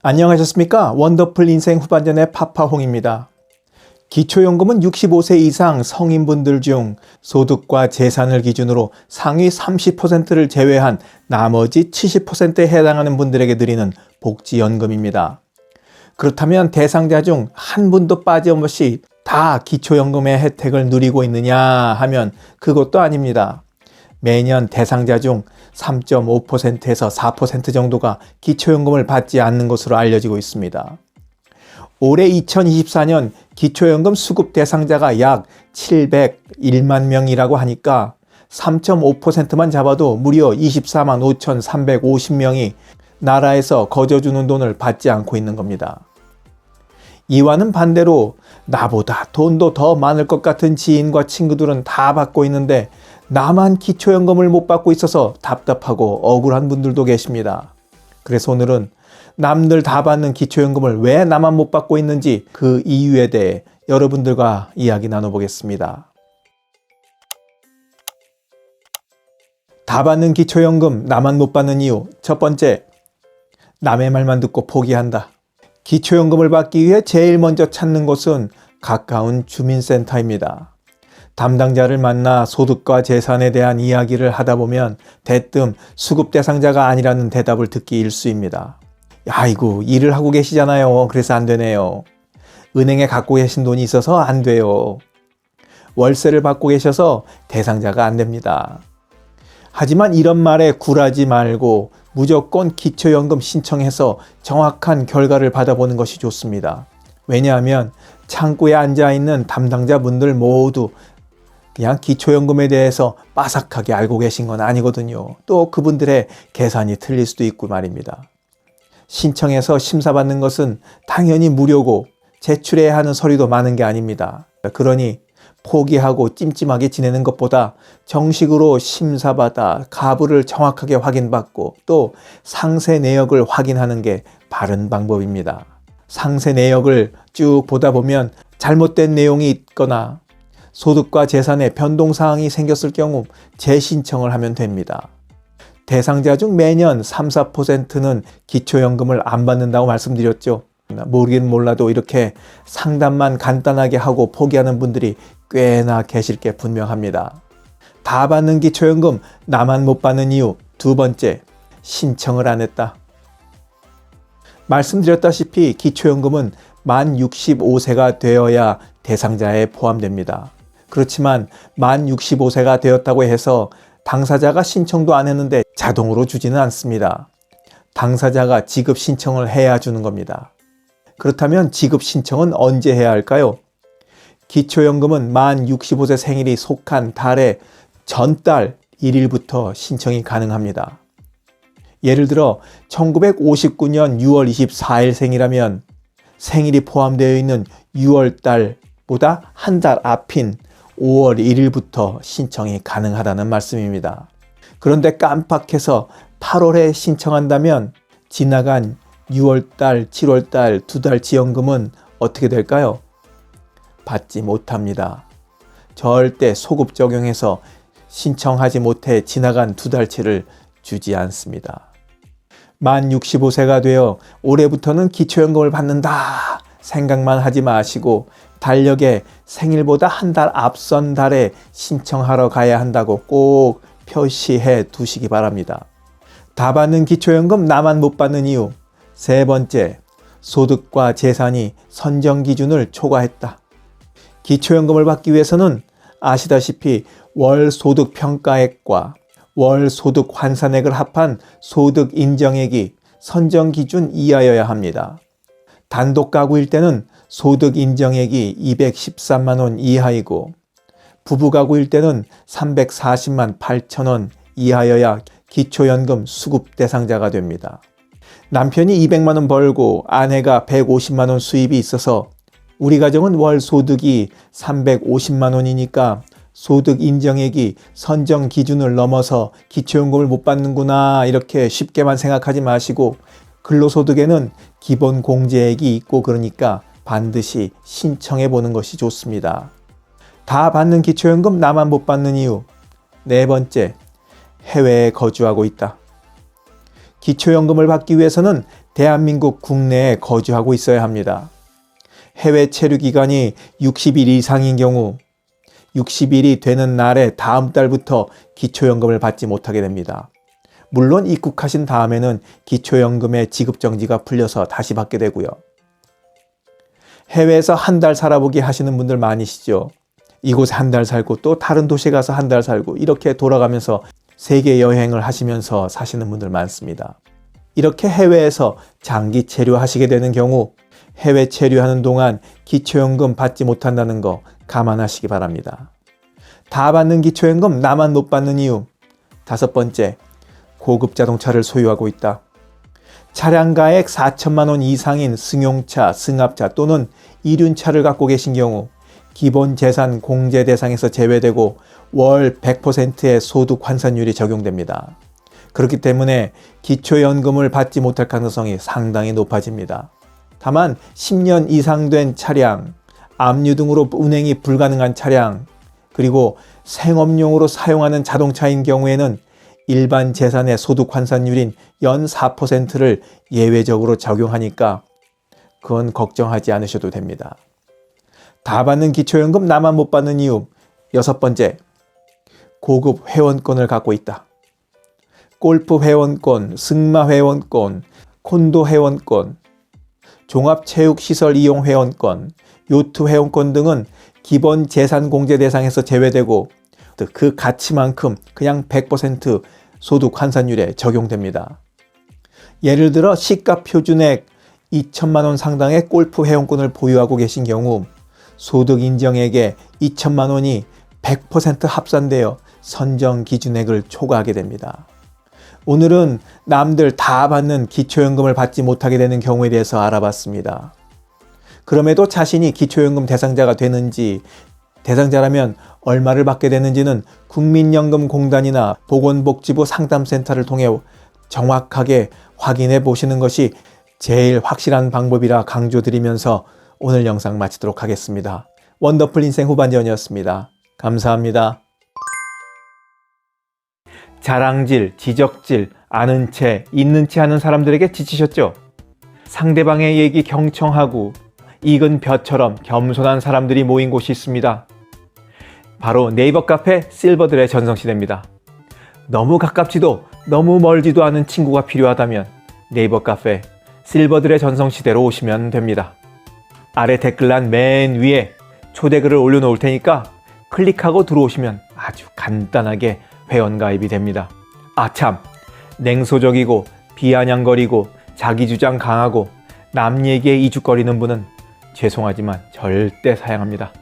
안녕하셨습니까? 원더풀 인생 후반전의 파파홍입니다. 기초연금은 65세 이상 성인분들 중 소득과 재산을 기준으로 상위 30%를 제외한 나머지 70%에 해당하는 분들에게 드리는 복지연금입니다. 그렇다면 대상자 중 한 분도 빠짐없이 다 기초연금의 혜택을 누리고 있느냐 하면 그것도 아닙니다. 매년 대상자 중 3.5%에서 4% 정도가 기초연금을 받지 않는 것으로 알려지고 있습니다. 올해 2024년 기초연금 수급 대상자가 약 701만 명이라고 하니까 3.5%만 잡아도 무려 24만 5,350명이 나라에서 거저주는 돈을 받지 않고 있는 겁니다. 이와는 반대로 나보다 돈도 더 많을 것 같은 지인과 친구들은 다 받고 있는데 나만 기초연금을 못 받고 있어서 답답하고 억울한 분들도 계십니다. 그래서 오늘은 남들 다 받는 기초연금을 왜 나만 못 받고 있는지 그 이유에 대해 여러분들과 이야기 나눠보겠습니다. 다 받는 기초연금 나만 못 받는 이유. 첫 번째, 남의 말만 듣고 포기한다. 기초연금을 받기 위해 제일 먼저 찾는 곳은 가까운 주민센터입니다. 담당자를 만나 소득과 재산에 대한 이야기를 하다 보면 대뜸 수급 대상자가 아니라는 대답을 듣기 일쑤입니다. 아이고, 일을 하고 계시잖아요. 그래서 안 되네요. 은행에 갖고 계신 돈이 있어서 안 돼요. 월세를 받고 계셔서 대상자가 안 됩니다. 하지만 이런 말에 굴하지 말고 무조건 기초연금 신청해서 정확한 결과를 받아보는 것이 좋습니다. 왜냐하면 창구에 앉아있는 담당자분들 모두 그냥 기초연금에 대해서 빠삭하게 알고 계신 건 아니거든요. 또 그분들의 계산이 틀릴 수도 있고 말입니다. 신청해서 심사받는 것은 당연히 무료고 제출해야 하는 서류도 많은 게 아닙니다. 그러니 포기하고 찜찜하게 지내는 것보다 정식으로 심사받아 가부를 정확하게 확인받고 또 상세 내역을 확인하는 게 바른 방법입니다. 상세 내역을 쭉 보다 보면 잘못된 내용이 있거나 소득과 재산에 변동사항이 생겼을 경우 재신청을 하면 됩니다. 대상자 중 매년 3, 4%는 기초연금을 안 받는다고 말씀드렸죠. 모르긴 몰라도 이렇게 상담만 간단하게 하고 포기하는 분들이 꽤나 계실 게 분명합니다. 다 받는 기초연금 나만 못 받는 이유. 두 번째, 신청을 안 했다. 말씀드렸다시피 기초연금은 만 65세가 되어야 대상자에 포함됩니다. 그렇지만 만 65세가 되었다고 해서 당사자가 신청도 안 했는데 자동으로 주지는 않습니다. 당사자가 지급 신청을 해야 주는 겁니다. 그렇다면 지급 신청은 언제 해야 할까요? 기초연금은 만 65세 생일이 속한 달의 전달 1일부터 신청이 가능합니다. 예를 들어 1959년 6월 24일 생이라면 생일이 포함되어 있는 6월 달보다 한 달 앞인 5월 1일부터 신청이 가능하다는 말씀입니다. 그런데 깜빡해서 8월에 신청한다면 지나간 6월달, 7월달 두 달 지연금은 어떻게 될까요? 받지 못합니다. 절대 소급 적용해서 신청하지 못해 지나간 두 달치를 주지 않습니다. 만 65세가 되어 올해부터는 기초연금을 받는다 생각만 하지 마시고 달력에 생일보다 한 달 앞선 달에 신청하러 가야 한다고 꼭 표시해 두시기 바랍니다. 다 받는 기초연금 나만 못 받는 이유. 세 번째, 소득과 재산이 선정 기준을 초과했다. 기초연금을 받기 위해서는 아시다시피 월 소득 평가액과 월 소득 환산액을 합한 소득 인정액이 선정 기준 이하여야 합니다. 단독 가구일 때는 소득 인정액이 213만 원 이하이고 부부 가구일 때는 340만 8천 원 이하여야 기초연금 수급 대상자가 됩니다. 남편이 200만 원 벌고 아내가 150만 원 수입이 있어서 우리 가정은 월 소득이 350만 원이니까 소득 인정액이 선정 기준을 넘어서 기초연금을 못 받는구나 이렇게 쉽게만 생각하지 마시고 근로소득에는 기본 공제액이 있고 그러니까 반드시 신청해 보는 것이 좋습니다. 다 받는 기초연금 나만 못 받는 이유. 네 번째, 해외에 거주하고 있다. 기초연금을 받기 위해서는 대한민국 국내에 거주하고 있어야 합니다. 해외 체류 기간이 60일 이상인 경우 60일이 되는 날에 다음 달부터 기초연금을 받지 못하게 됩니다. 물론 입국하신 다음에는 기초연금의 지급정지가 풀려서 다시 받게 되고요. 해외에서 한 달 살아보기 하시는 분들 많으시죠. 이곳에 한 달 살고 또 다른 도시에 가서 한 달 살고 이렇게 돌아가면서 세계 여행을 하시면서 사시는 분들 많습니다. 이렇게 해외에서 장기 체류하시게 되는 경우 해외 체류하는 동안 기초연금 받지 못한다는 거 감안하시기 바랍니다. 다 받는 기초연금 나만 못 받는 이유. 5번째, 고급 자동차를 소유하고 있다. 차량가액 4천만 원 이상인 승용차, 승합차 또는 이륜차를 갖고 계신 경우 기본재산 공제 대상에서 제외되고 월 100%의 소득 환산율이 적용됩니다. 그렇기 때문에 기초연금을 받지 못할 가능성이 상당히 높아집니다. 다만 10년 이상 된 차량, 압류 등으로 운행이 불가능한 차량, 그리고 생업용으로 사용하는 자동차인 경우에는 일반 재산의 소득 환산율인 연 4%를 예외적으로 적용하니까 그건 걱정하지 않으셔도 됩니다. 다 받는 기초연금 나만 못 받는 이유. 6번째, 고급 회원권을 갖고 있다. 골프 회원권, 승마 회원권, 콘도 회원권, 종합체육시설 이용 회원권, 요트 회원권 등은 기본 재산 공제 대상에서 제외되고 그 가치만큼 그냥 100% 소득 환산율에 적용됩니다. 예를 들어 시가 표준액 2천만 원 상당의 골프 회원권을 보유하고 계신 경우 소득 인정액에 2천만 원이 100% 합산되어 선정 기준액을 초과하게 됩니다. 오늘은 남들 다 받는 기초연금을 받지 못하게 되는 경우에 대해서 알아봤습니다. 그럼에도 자신이 기초연금 대상자가 되는지, 대상자라면 얼마를 받게 되는지는 국민연금공단이나 보건복지부 상담센터를 통해 정확하게 확인해 보시는 것이 제일 확실한 방법이라 강조드리면서 오늘 영상 마치도록 하겠습니다. 원더풀 인생 후반전이었습니다. 감사합니다. 자랑질, 지적질, 아는 채, 있는 채 하는 사람들에게 지치셨죠? 상대방의 얘기 경청하고 익은 벼처럼 겸손한 사람들이 모인 곳이 있습니다. 바로 네이버 카페 실버들의 전성시대입니다. 너무 가깝지도 너무 멀지도 않은 친구가 필요하다면 네이버 카페 실버들의 전성시대로 오시면 됩니다. 아래 댓글란 맨 위에 초대글을 올려놓을 테니까 클릭하고 들어오시면 아주 간단하게 회원가입이 됩니다. 아참, 냉소적이고 비아냥거리고 자기주장 강하고 남 얘기에 이죽거리는 분은 죄송하지만 절대 사양합니다.